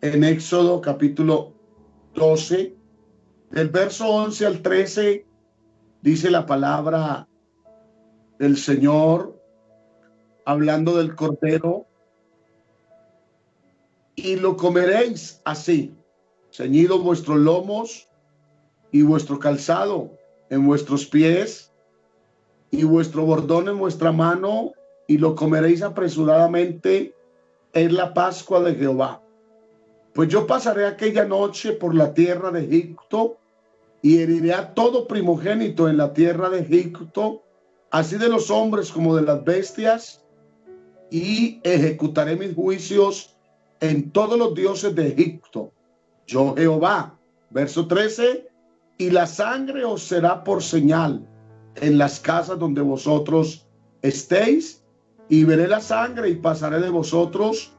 en Éxodo capítulo 12, del verso 11 al 13, dice la palabra del Señor hablando del Cordero: y lo comeréis así, ceñidos vuestros lomos y vuestro calzado en vuestros pies y vuestro bordón en vuestra mano, y lo comeréis apresuradamente, en la Pascua de Jehová. Pues yo pasaré aquella noche por la tierra de Egipto y heriré a todo primogénito en la tierra de Egipto, así de los hombres como de las bestias, y ejecutaré mis juicios en todos los dioses de Egipto. Yo Jehová. Verso 13: y la sangre os será por señal en las casas donde vosotros estéis, y veré la sangre y pasaré de vosotros,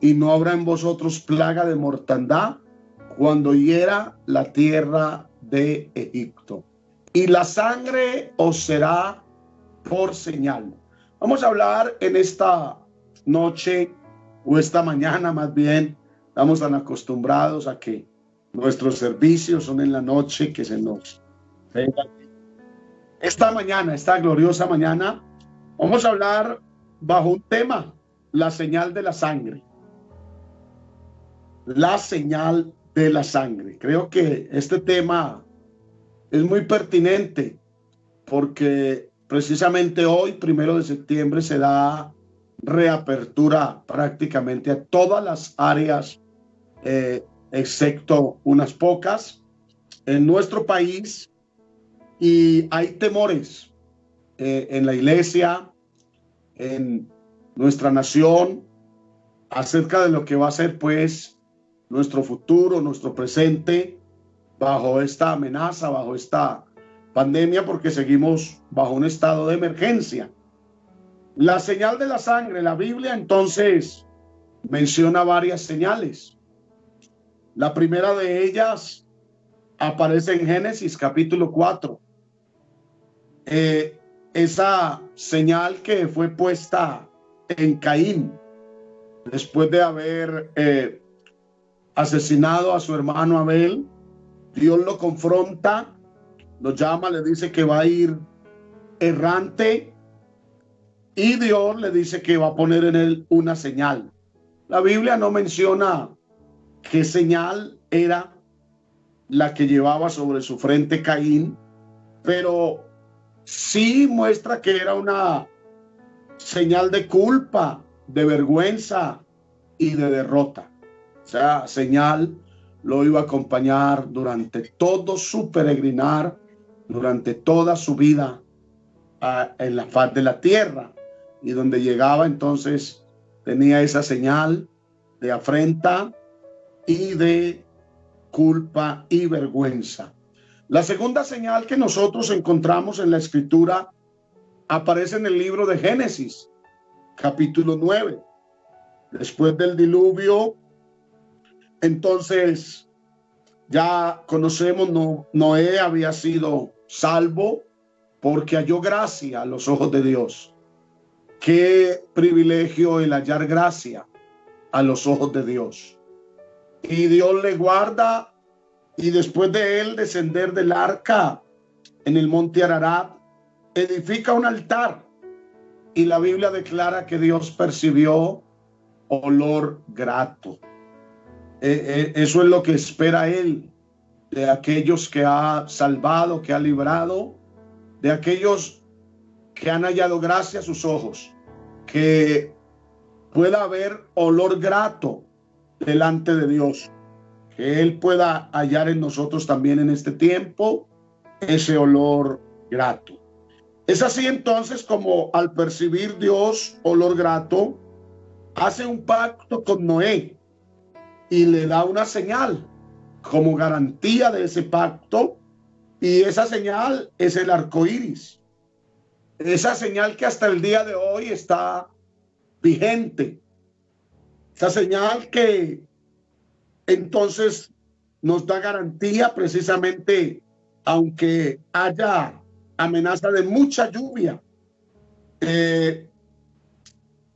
y no habrá en vosotros plaga de mortandad cuando hiera la tierra de Egipto. Y la sangre os será por señal. Vamos a hablar en esta noche, o esta mañana más bien. Estamos tan acostumbrados a que nuestros servicios son en la noche, que se nos... Esta mañana, esta gloriosa mañana, vamos a hablar bajo un tema: la señal de la sangre. La señal de la sangre. Creo que este tema es muy pertinente porque precisamente hoy, 1 de septiembre, se da reapertura prácticamente a todas las áreas, excepto unas pocas, en nuestro país, y hay temores en la iglesia, en nuestra nación, acerca de lo que va a ser pues nuestro futuro, nuestro presente, bajo esta amenaza, bajo esta pandemia, porque seguimos bajo un estado de emergencia. La señal de la sangre, la Biblia entonces menciona varias señales. La primera de ellas aparece en Génesis capítulo 4. Esa señal que fue puesta en Caín después de haber asesinado a su hermano Abel. Dios lo confronta, lo llama, le dice que va a ir errante, y Dios le dice que va a poner en él una señal. La Biblia no menciona qué señal era la que llevaba sobre su frente Caín, pero sí muestra que era una señal de culpa, de vergüenza y de derrota. O sea, señal lo iba a acompañar durante todo su peregrinar, durante toda su vida en la faz de la tierra, y donde llegaba entonces tenía esa señal de afrenta y de culpa y vergüenza. La segunda señal que nosotros encontramos en la escritura aparece en el libro de Génesis capítulo 9. Después del diluvio, entonces ya conocemos, Noé había sido salvo porque halló gracia a los ojos de Dios. Qué privilegio el hallar gracia a los ojos de Dios. Y Dios le guarda, y después de él descender del arca en el monte Ararat, edifica un altar, y la Biblia declara que Dios percibió olor grato. Eso es lo que espera él de aquellos que ha salvado, que ha librado, de aquellos que han hallado gracia a sus ojos, que pueda haber olor grato delante de Dios, que Él pueda hallar en nosotros también en este tiempo ese olor grato. Es así entonces como, al percibir Dios olor grato, hace un pacto con Noé y le da una señal como garantía de ese pacto, y esa señal es el arco iris. Esa señal que hasta el día de hoy está vigente. Esa señal que entonces nos da garantía, precisamente, aunque haya amenaza de mucha lluvia.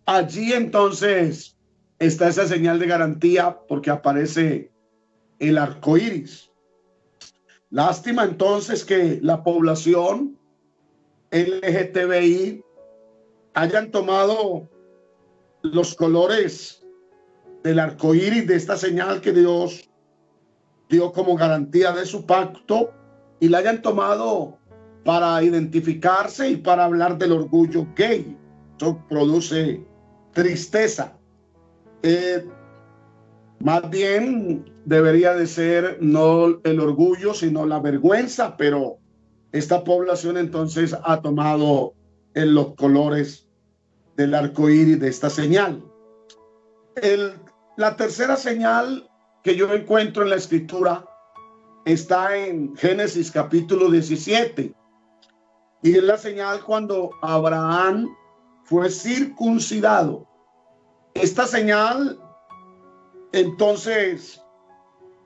Allí entonces está esa señal de garantía porque aparece el arco iris. Lástima entonces que la población LGTBI hayan tomado los colores del arco iris, de esta señal que Dios dio como garantía de su pacto, y la hayan tomado para identificarse y para hablar del orgullo gay. Eso produce tristeza. Más bien debería de ser no el orgullo, sino la vergüenza, pero esta población entonces ha tomado en los colores del arco iris de esta señal. La tercera señal que yo encuentro en la escritura está en Génesis capítulo 17 y es la señal cuando Abraham fue circuncidado. Esta señal entonces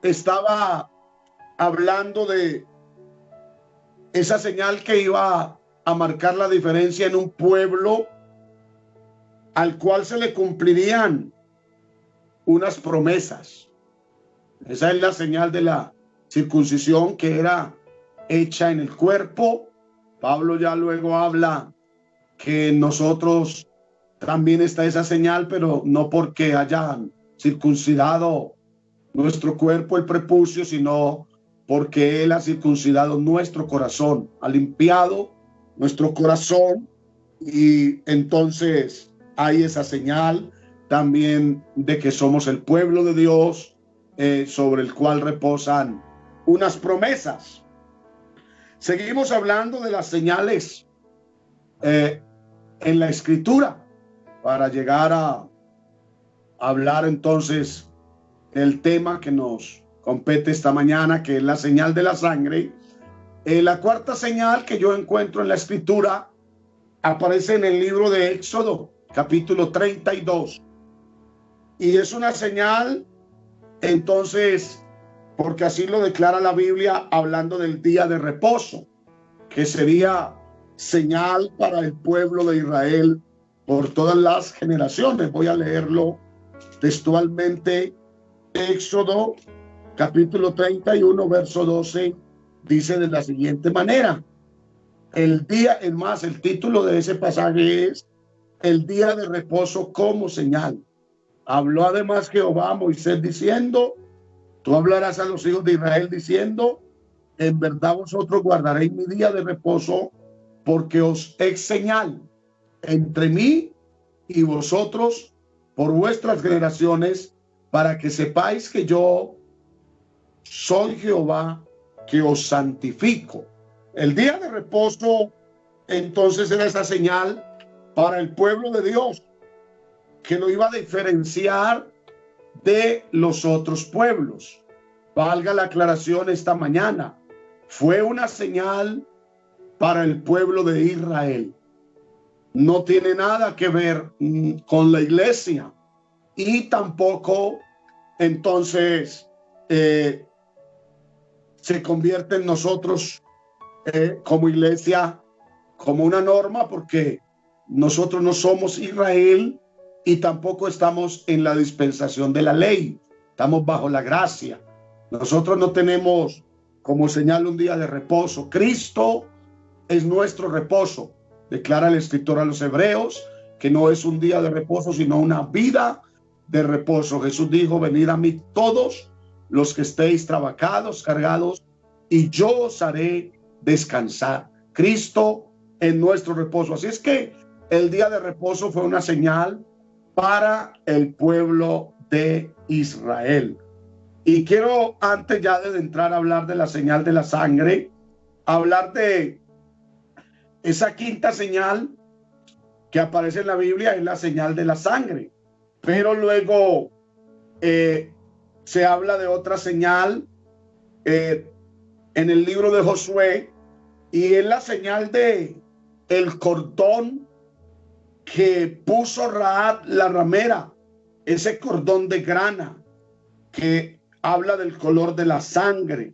estaba hablando de esa señal que iba a marcar la diferencia en un pueblo al cual se le cumplirían unas promesas. Esa es la señal de la circuncisión que era hecha en el cuerpo. Pablo ya luego habla que nosotros también está esa señal, pero no porque hayan circuncidado nuestro cuerpo, el prepucio, sino porque Él ha circuncidado nuestro corazón, ha limpiado nuestro corazón, y entonces hay esa señal también de que somos el pueblo de Dios, sobre el cual reposan unas promesas. Seguimos hablando de las señales en la escritura para llegar a hablar entonces del tema que nos compete esta mañana, que es la señal de la sangre. La cuarta señal que yo encuentro en la escritura aparece en el libro de Éxodo, capítulo 32. Y es una señal, entonces, porque así lo declara la Biblia, hablando del día de reposo, que sería señal para el pueblo de Israel por todas las generaciones. Voy a leerlo textualmente. Éxodo capítulo 31 verso 12 dice de la siguiente manera: el día, es más, el título de ese pasaje es el día de reposo como señal. Habló además Jehová a Moisés diciendo: tú hablarás a los hijos de Israel diciendo, en verdad vosotros guardaréis mi día de reposo, porque os es señal entre mí y vosotros por vuestras generaciones, para que sepáis que yo soy Jehová, que os santifico. El día de reposo entonces era esa señal para el pueblo de Dios, que lo iba a diferenciar de los otros pueblos. Valga la aclaración esta mañana, fue una señal para el pueblo de Israel. No tiene nada que ver con la iglesia, y tampoco entonces se convierte en nosotros como iglesia como una norma, porque nosotros no somos Israel y tampoco estamos en la dispensación de la ley, estamos bajo la gracia. Nosotros no tenemos como señal un día de reposo. Cristo es nuestro reposo. Declara el escritor a los hebreos que no es un día de reposo, sino una vida de reposo. Jesús dijo: venid a mí todos los que estéis trabajados, cargados, y yo os haré descansar. Cristo es nuestro reposo. Así es que el día de reposo fue una señal para el pueblo de Israel. Y quiero, antes ya de entrar a hablar de la señal de la sangre, hablar de esa quinta señal que aparece en la Biblia, es la señal de la sangre. Pero luego se habla de otra señal en el libro de Josué, y es la señal de el cordón que puso Rahab la ramera, ese cordón de grana que habla del color de la sangre,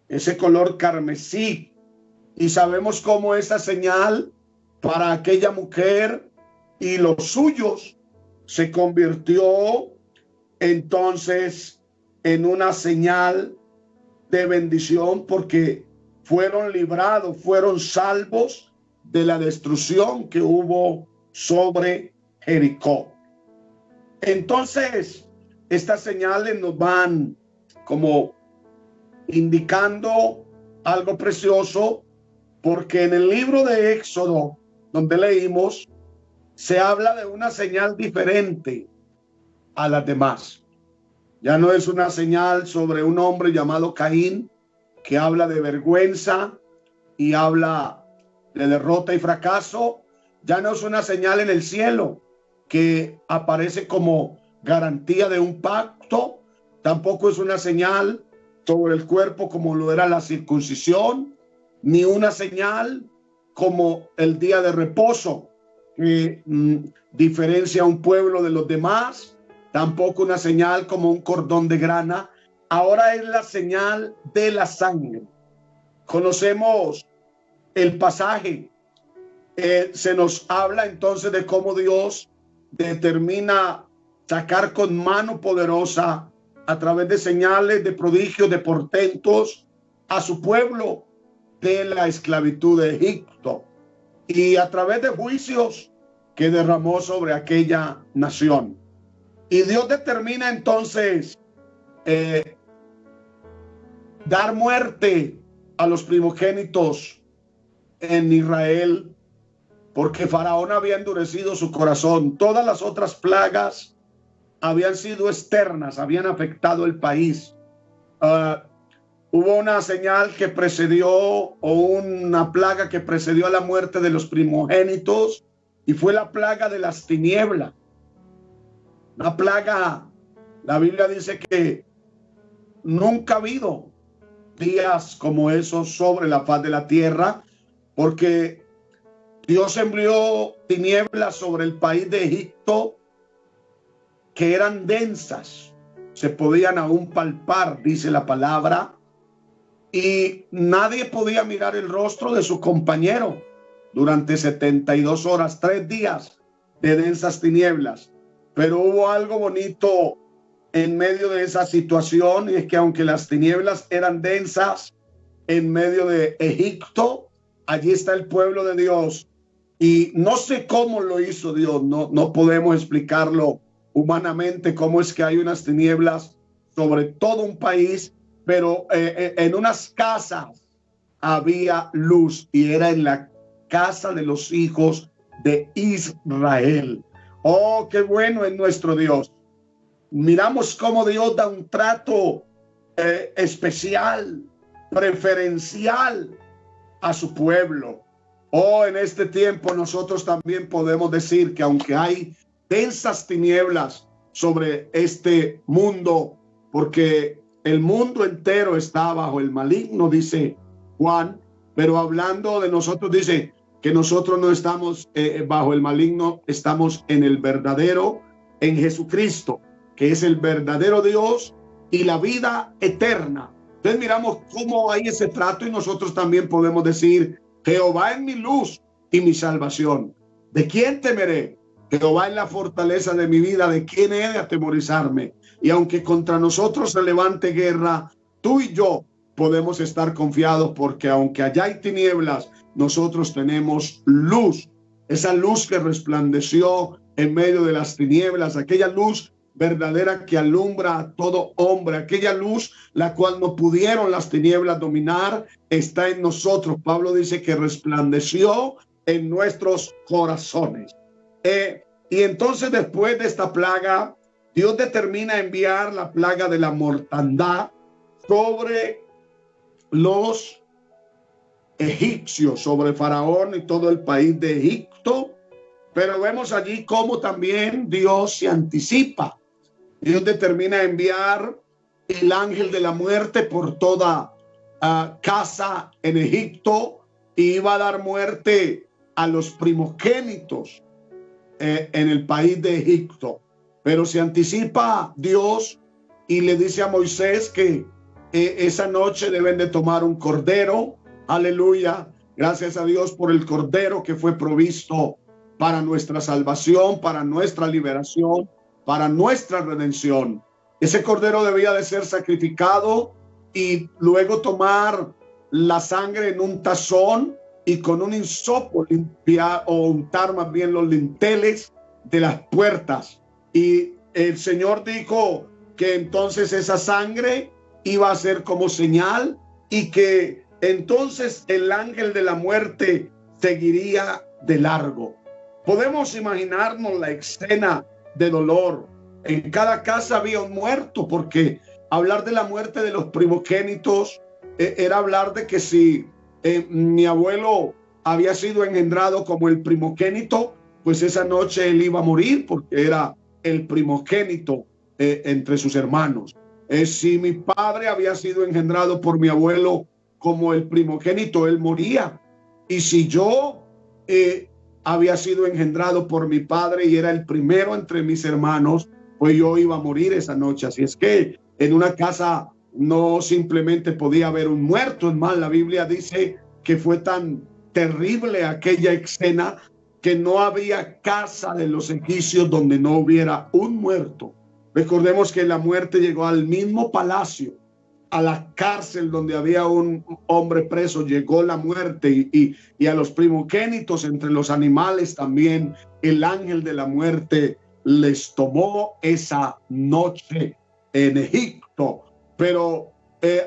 ese color carmesí. Y sabemos cómo esa señal para aquella mujer y los suyos se convirtió entonces en una señal de bendición, porque fueron librados, fueron salvos de la destrucción que hubo sobre Jericó. Entonces, estas señales nos van como indicando algo precioso, porque en el libro de Éxodo, donde leímos, se habla de una señal diferente a las demás. Ya no es una señal sobre un hombre llamado Caín, que habla de vergüenza y habla de derrota y fracaso. Ya no es una señal en el cielo que aparece como garantía de un pacto. Tampoco es una señal sobre el cuerpo como lo era la circuncisión, ni una señal como el día de reposo que diferencia a un pueblo de los demás. Tampoco una señal como un cordón de grana. Ahora es la señal de la sangre. Conocemos el pasaje. Se nos habla entonces de cómo Dios determina sacar con mano poderosa, a través de señales, de prodigios, de portentos, a su pueblo de la esclavitud de Egipto, y a través de juicios que derramó sobre aquella nación. Y Dios determina entonces dar muerte a los primogénitos en Israel, porque Faraón había endurecido su corazón. Todas las otras plagas habían sido externas, habían afectado el país. Hubo una señal que precedió, o una plaga que precedió a la muerte de los primogénitos, y fue la plaga de las tinieblas. Una plaga, la Biblia dice que nunca ha habido días como esos sobre la faz de la tierra, porque Dios envió tinieblas sobre el país de Egipto que eran densas, se podían aún palpar, dice la palabra, y nadie podía mirar el rostro de su compañero durante 72 horas, 3 días de densas tinieblas. Pero hubo algo bonito en medio de esa situación, y es que aunque las tinieblas eran densas en medio de Egipto, allí está el pueblo de Dios. Y no sé cómo lo hizo Dios, no podemos explicarlo humanamente, cómo es que hay unas tinieblas sobre todo un país, pero en unas casas había luz, y era en la casa de los hijos de Israel. Oh, qué bueno es nuestro Dios. Miramos cómo Dios da un trato especial, preferencial a su pueblo. Oh, en este tiempo nosotros también podemos decir que aunque hay densas tinieblas sobre este mundo, porque el mundo entero está bajo el maligno, dice Juan, pero hablando de nosotros dice que nosotros no estamos bajo el maligno, estamos en el verdadero, en Jesucristo, que es el verdadero Dios y la vida eterna. Entonces miramos cómo hay ese trato, y nosotros también podemos decir: Jehová es mi luz y mi salvación. ¿De quién temeré? Jehová es la fortaleza de mi vida. ¿De quién he de atemorizarme? Y aunque contra nosotros se levante guerra, tú y yo podemos estar confiados, porque aunque allá hay tinieblas, nosotros tenemos luz. Esa luz que resplandeció en medio de las tinieblas, aquella luz verdadera que alumbra a todo hombre, aquella luz la cual no pudieron las tinieblas dominar, está en nosotros. Pablo dice que resplandeció en nuestros corazones. Y entonces, después de esta plaga, Dios determina enviar la plaga de la mortandad sobre los egipcios, sobre Faraón y todo el país de Egipto. Pero vemos allí cómo también Dios se anticipa. Dios determina enviar el ángel de la muerte por toda casa en Egipto, y iba a dar muerte a los primogénitos en el país de Egipto. Pero se anticipa Dios y le dice a Moisés que esa noche deben de tomar un cordero. Aleluya. Gracias a Dios por el cordero que fue provisto para nuestra salvación, para nuestra liberación, para nuestra redención. Ese cordero debía de ser sacrificado y luego tomar la sangre en un tazón y con un hisopo limpiar o untar más bien los linteles de las puertas. Y el Señor dijo que entonces esa sangre iba a ser como señal y que entonces el ángel de la muerte seguiría de largo. Podemos imaginarnos la escena de dolor. En cada casa había un muerto, porque hablar de la muerte de los primogénitos era hablar de que si mi abuelo había sido engendrado como el primogénito, pues esa noche él iba a morir porque era el primogénito entre sus hermanos. Si mi padre había sido engendrado por mi abuelo como el primogénito, él moría. Y si yo había sido engendrado por mi padre y era el primero entre mis hermanos, pues yo iba a morir esa noche. Así es que en una casa no simplemente podía haber un muerto. Es más, la Biblia dice que fue tan terrible aquella escena que no había casa de los egipcios donde no hubiera un muerto. Recordemos que la muerte llegó al mismo palacio, a la cárcel donde había un hombre preso, llegó la muerte y a los primogénitos entre los animales también el ángel de la muerte les tomó esa noche en Egipto. Pero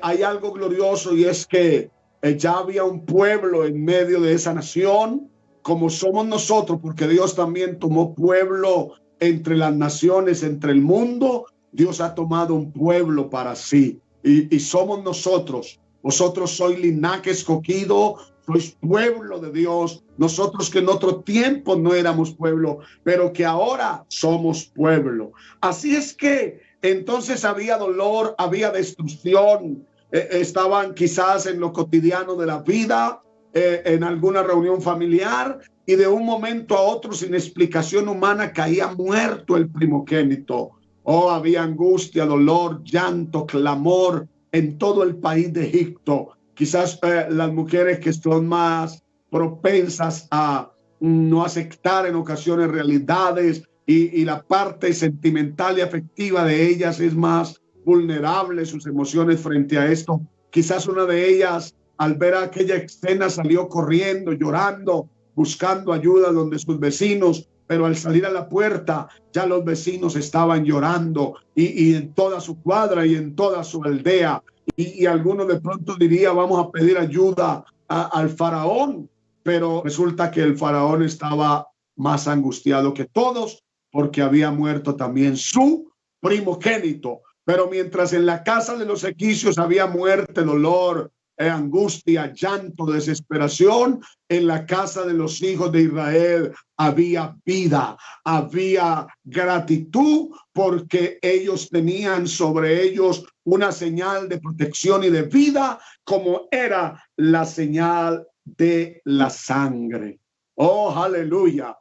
hay algo glorioso y es que ya había un pueblo en medio de esa nación, como somos nosotros, porque Dios también tomó pueblo entre las naciones, entre el mundo. Dios ha tomado un pueblo para sí. Y somos nosotros. Vosotros sois linaje escogido, sois pueblo de Dios. Nosotros que en otro tiempo no éramos pueblo, pero que ahora somos pueblo. Así es que entonces había dolor, había destrucción. Estaban quizás en lo cotidiano de la vida, en alguna reunión familiar, y de un momento a otro, sin explicación humana, caía muerto el primogénito. Oh, había angustia, dolor, llanto, clamor en todo el país de Egipto. Quizás las mujeres que son más propensas a no aceptar en ocasiones realidades y la parte sentimental y afectiva de ellas es más vulnerable, sus emociones frente a esto. Quizás una de ellas, al ver aquella escena, salió corriendo, llorando, buscando ayuda donde sus vecinos, pero al salir a la puerta ya los vecinos estaban llorando y en toda su cuadra y en toda su aldea. Y algunos de pronto diría, vamos a pedir ayuda al faraón, pero resulta que el faraón estaba más angustiado que todos porque había muerto también su primogénito. Pero mientras en la casa de los egipcios había muerte, dolor, angustia, llanto, desesperación, en la casa de los hijos de Israel había vida, había gratitud, porque ellos tenían sobre ellos una señal de protección y de vida, como era la señal de la sangre. Oh, aleluya.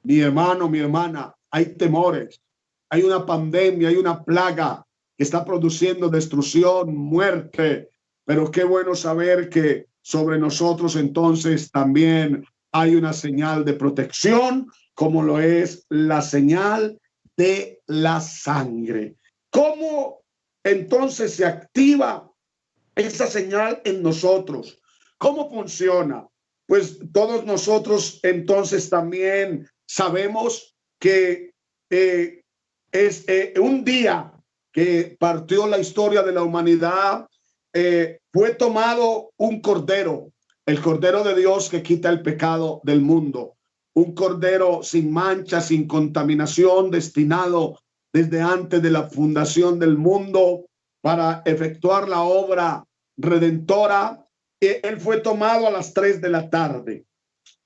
Mi hermano, mi hermana, hay temores, hay una pandemia, hay una plaga que está produciendo destrucción, muerte, pero qué bueno saber que sobre nosotros entonces también hay una señal de protección, como lo es la señal de la sangre. ¿Cómo entonces se activa esa señal en nosotros? ¿Cómo funciona? Pues todos nosotros entonces también sabemos que es un día que partió la historia de la humanidad. Fue tomado un cordero, el cordero de Dios que quita el pecado del mundo, un cordero sin mancha, sin contaminación, destinado desde antes de la fundación del mundo para efectuar la obra redentora. Él fue tomado a las 3 de la tarde.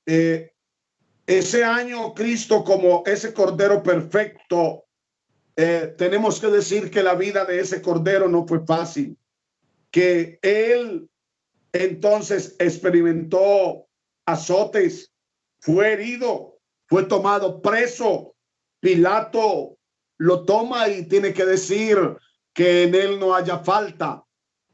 Ese año Cristo, como ese cordero perfecto, tenemos que decir que la vida de ese cordero no fue fácil, que él entonces experimentó azotes, fue herido, fue tomado preso. Pilato lo toma y tiene que decir que en él no haya falta,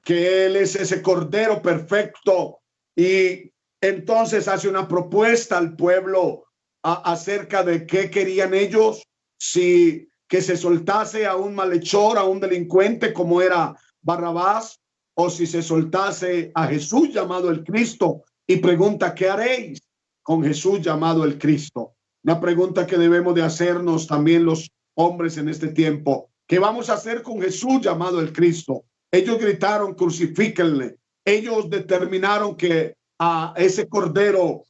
que él es ese cordero perfecto, y entonces hace una propuesta al pueblo acerca de qué querían ellos, si que se soltase a un malhechor, a un delincuente como era Barrabás, o si se soltase a Jesús llamado el Cristo, y pregunta: ¿qué haréis con Jesús llamado el Cristo? Una pregunta que debemos de hacernos también los hombres en este tiempo. ¿Qué vamos a hacer con Jesús llamado el Cristo? Ellos gritaron: crucifíquenle. Ellos determinaron que a ese cordero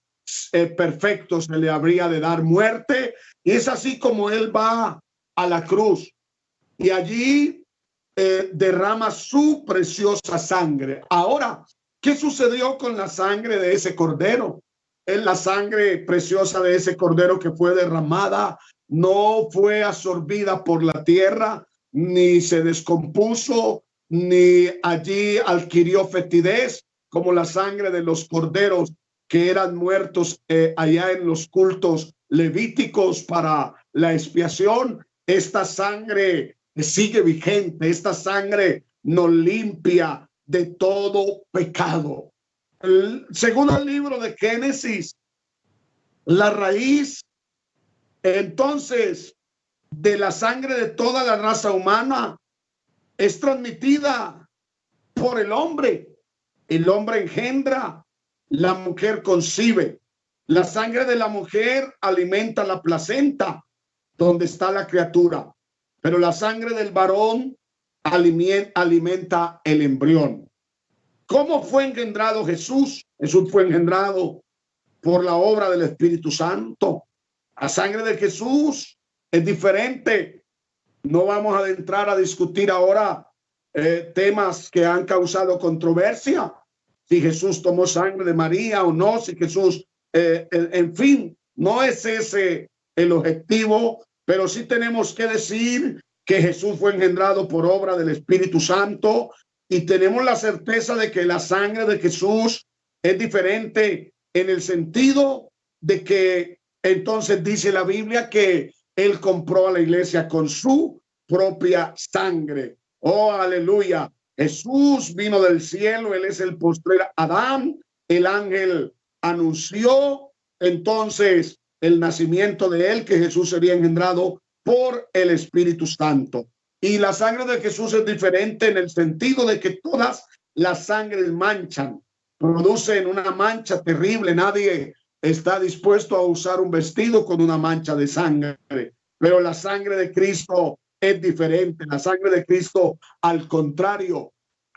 perfecto se le habría de dar muerte, y es así como él va a la cruz y allí derrama su preciosa sangre. Ahora, ¿qué sucedió con la sangre de ese cordero? La sangre preciosa de ese cordero que fue derramada no fue absorbida por la tierra, ni se descompuso, ni allí adquirió fetidez como la sangre de los corderos que eran muertos allá en los cultos levíticos para la expiación. Esta sangre sigue vigente, esta sangre nos limpia de todo pecado. Según el libro de Génesis, la raíz entonces de la sangre de toda la raza humana es transmitida por el hombre. El hombre engendra, la mujer concibe. La sangre de la mujer alimenta la placenta donde está la criatura, pero la sangre del varón alimenta el embrión. ¿Cómo fue engendrado Jesús? Jesús fue engendrado por la obra del Espíritu Santo. La sangre de Jesús es diferente. No vamos a entrar a discutir ahora temas que han causado controversia. Si Jesús tomó sangre de María o no, si Jesús, en fin, no es ese el objetivo, pero sí tenemos que decir que Jesús fue engendrado por obra del Espíritu Santo, y tenemos la certeza de que la sangre de Jesús es diferente en el sentido de que entonces dice la Biblia que él compró a la iglesia con su propia sangre. Oh, aleluya. Jesús vino del cielo, él es el postrer Adán. El ángel anunció entonces el nacimiento de él, que Jesús sería engendrado por el Espíritu Santo. Y la sangre de Jesús es diferente en el sentido de que todas las sangres manchan, producen una mancha terrible. Nadie está dispuesto a usar un vestido con una mancha de sangre, pero la sangre de Cristo es diferente. La sangre de Cristo, al contrario,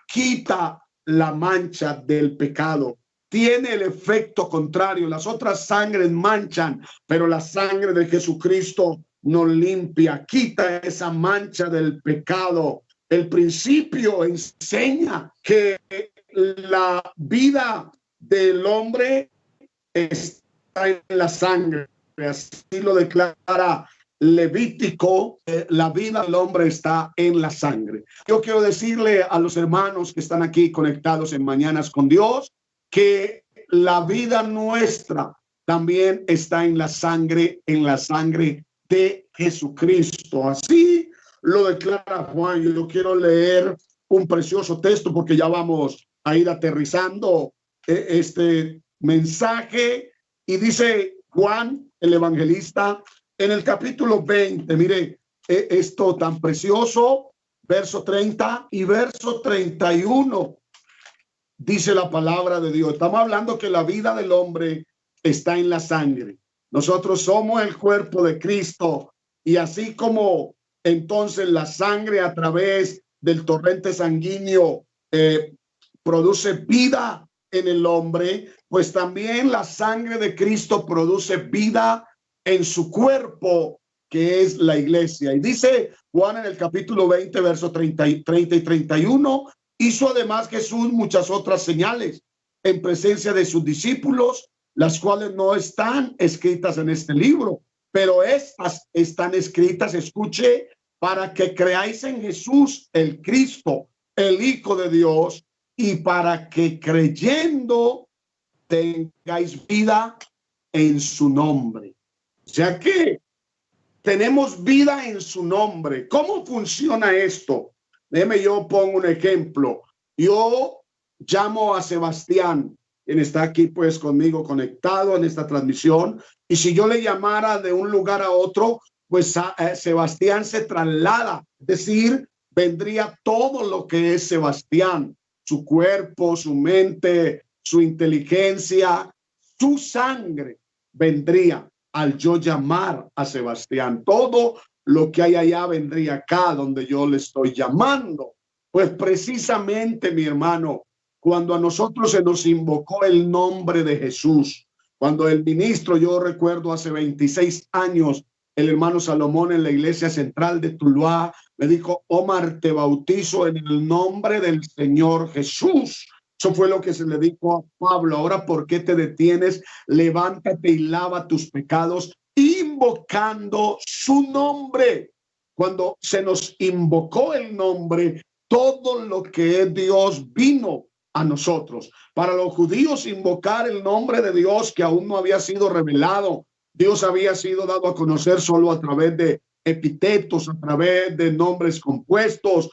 quita la mancha del pecado. Tiene el efecto contrario. Las otras sangres manchan, pero la sangre de Jesucristo nos limpia, quita esa mancha del pecado. El principio enseña que la vida del hombre está en la sangre. Así lo declara Levítico, la vida del hombre está en la sangre. Yo quiero decirle a los hermanos que están aquí conectados en Mañanas con Dios que la vida nuestra también está en la sangre de Jesucristo. Así lo declara Juan. Yo quiero leer un precioso texto porque ya vamos a ir aterrizando este mensaje, y dice Juan el evangelista en el capítulo 20, mire esto tan precioso, verso 30 y verso 31, dice la palabra de Dios. Estamos hablando que la vida del hombre está en la sangre. Nosotros somos el cuerpo de Cristo, y así como entonces la sangre a través del torrente sanguíneo produce vida en el hombre, pues también la sangre de Cristo produce vida en su cuerpo, que es la iglesia. Y dice Juan en el capítulo 20, verso 30 y 31, hizo además Jesús muchas otras señales en presencia de sus discípulos, las cuales no están escritas en este libro, pero estas están escritas, escuche, para que creáis en Jesús el Cristo, el Hijo de Dios, y para que creyendo tengáis vida en su nombre. O sea que tenemos vida en su nombre. ¿Cómo funciona esto? Déjeme, yo pongo un ejemplo. Yo llamo a Sebastián, quien está aquí pues conmigo conectado en esta transmisión, y si yo le llamara de un lugar a otro, pues Sebastián se traslada, es decir, vendría todo lo que es Sebastián, su cuerpo, su mente, su inteligencia, su sangre vendría al yo llamar a Sebastián. Todo lo que hay allá vendría acá donde yo le estoy llamando. Pues precisamente, mi hermano, cuando a nosotros se nos invocó el nombre de Jesús, cuando el ministro, yo recuerdo hace 26 años, el hermano Salomón en la iglesia central de Tuluá me dijo: Omar, te bautizo en el nombre del Señor Jesús. Eso fue lo que se le dijo a Pablo. Ahora, ¿por qué te detienes? Levántate y lava tus pecados, invocando su nombre. Cuando se nos invocó el nombre, todo lo que es Dios vino a nosotros. Para los judíos, invocar el nombre de Dios que aún no había sido revelado, Dios había sido dado a conocer solo a través de epítetos, a través de nombres compuestos,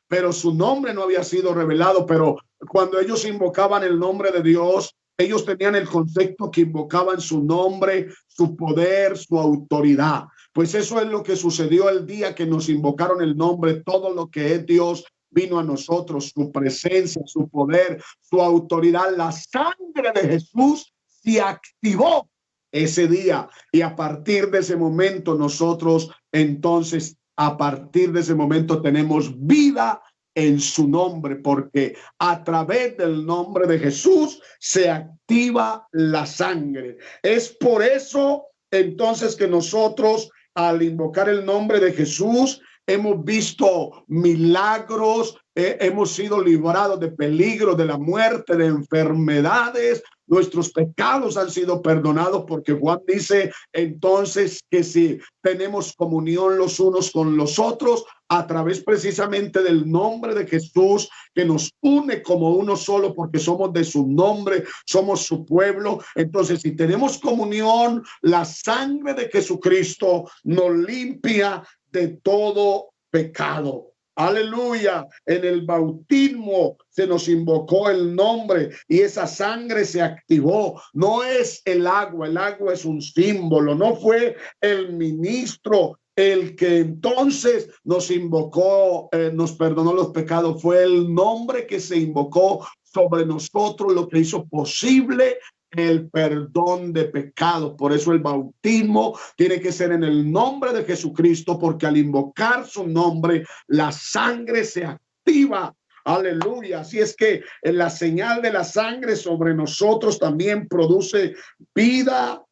pero su nombre no había sido revelado. Pero cuando ellos invocaban el nombre de Dios, ellos tenían el concepto que invocaban su nombre, su poder, su autoridad. Pues eso es lo que sucedió el día que nos invocaron el nombre. Todo lo que es Dios vino a nosotros, su presencia, su poder, su autoridad. La sangre de Jesús se activó ese día, y a partir de ese momento nosotros, entonces, a partir de ese momento tenemos vida en su nombre, porque a través del nombre de Jesús se activa la sangre. Es por eso entonces que nosotros, al invocar el nombre de Jesús, hemos visto milagros, hemos sido librados de peligro, de la muerte, de enfermedades. Nuestros pecados han sido perdonados, porque Juan dice entonces que si tenemos comunión los unos con los otros a través precisamente del nombre de Jesús, que nos une como uno solo, porque somos de su nombre, somos su pueblo. Entonces, si tenemos comunión, la sangre de Jesucristo nos limpia de todo pecado. Aleluya. En el bautismo se nos invocó el nombre y esa sangre se activó. No es el agua es un símbolo. No fue el ministro el que entonces nos invocó, nos perdonó los pecados. Fue el nombre que se invocó sobre nosotros lo que hizo posible el perdón de pecados. Por eso el bautismo tiene que ser en el nombre de Jesucristo, porque al invocar su nombre, la sangre se activa. Aleluya. Así es que la señal de la sangre sobre nosotros también produce vida.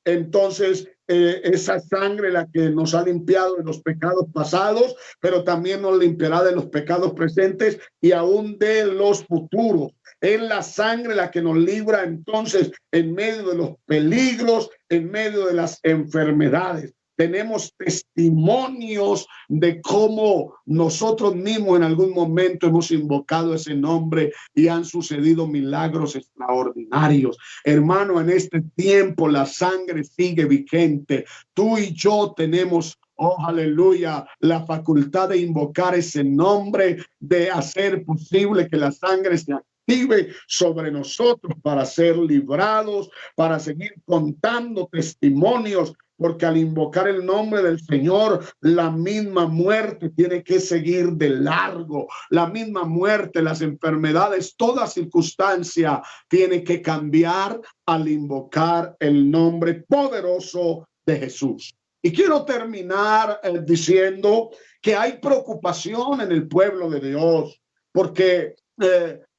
Entonces, esa sangre la que nos ha limpiado de los pecados pasados, pero también nos limpiará de los pecados presentes y aún de los futuros. Es la sangre la que nos libra entonces en medio de los peligros, en medio de las enfermedades. Tenemos testimonios de cómo nosotros mismos en algún momento hemos invocado ese nombre y han sucedido milagros extraordinarios. Hermano, en este tiempo la sangre sigue vigente. Tú y yo tenemos, oh, aleluya, la facultad de invocar ese nombre, de hacer posible que la sangre se active sobre nosotros para ser librados, para seguir contando testimonios. Porque al invocar el nombre del Señor, la misma muerte tiene que seguir de largo. La misma muerte, las enfermedades, toda circunstancia tiene que cambiar al invocar el nombre poderoso de Jesús. Y quiero terminar diciendo que hay preocupación en el pueblo de Dios, porque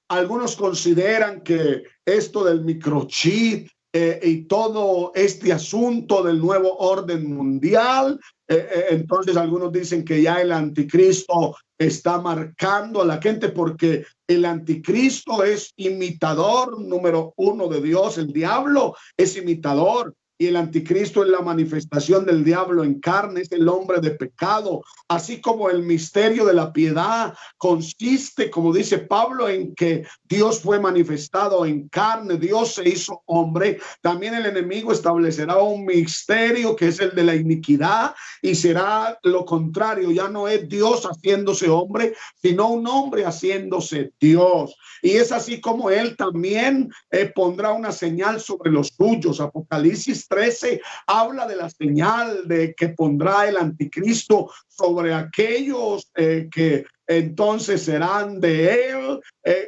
algunos consideran que esto del microchip y todo este asunto del nuevo orden mundial, entonces algunos dicen que ya el anticristo está marcando a la gente, porque el anticristo es imitador número uno de Dios. El diablo es imitador. Y el anticristo es la manifestación del diablo en carne, es el hombre de pecado. Así como el misterio de la piedad consiste, como dice Pablo, en que Dios fue manifestado en carne, Dios se hizo hombre. También el enemigo establecerá un misterio que es el de la iniquidad, y será lo contrario. Ya no es Dios haciéndose hombre, sino un hombre haciéndose Dios. Y es así como él también pondrá una señal sobre los suyos. Apocalipsis 13 habla de la señal de que pondrá el anticristo sobre aquellos que entonces serán de él,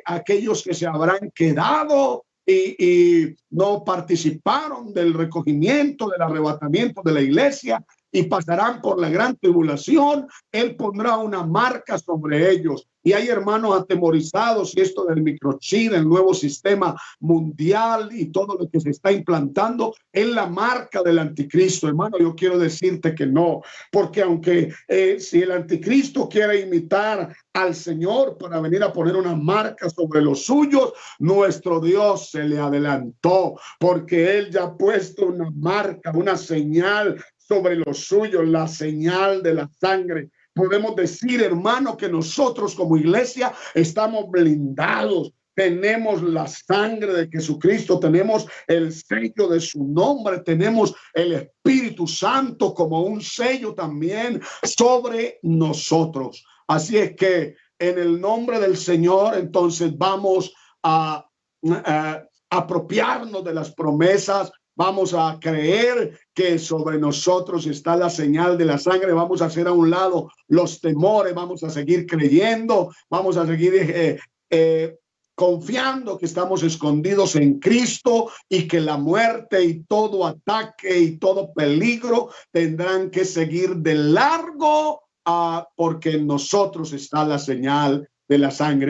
aquellos que se habrán quedado y no participaron del recogimiento, del arrebatamiento de la iglesia y pasarán por la gran tribulación. Él pondrá una marca sobre ellos. Y hay hermanos atemorizados y esto del microchip, el nuevo sistema mundial y todo lo que se está implantando es la marca del anticristo. Hermano, yo quiero decirte que no, porque aunque si el anticristo quiere imitar al Señor para venir a poner una marca sobre los suyos, nuestro Dios se le adelantó, porque él ya ha puesto una marca, una señal sobre los suyos, la señal de la sangre. Podemos decir, hermano, que nosotros como iglesia estamos blindados. Tenemos la sangre de Jesucristo, tenemos el sello de su nombre, tenemos el Espíritu Santo como un sello también sobre nosotros. Así es que en el nombre del Señor, entonces vamos a apropiarnos de las promesas. Vamos a creer que sobre nosotros está la señal de la sangre. Vamos a hacer a un lado los temores. Vamos a seguir creyendo. Vamos a seguir confiando que estamos escondidos en Cristo y que la muerte y todo ataque y todo peligro tendrán que seguir de largo porque en nosotros está la señal de la sangre.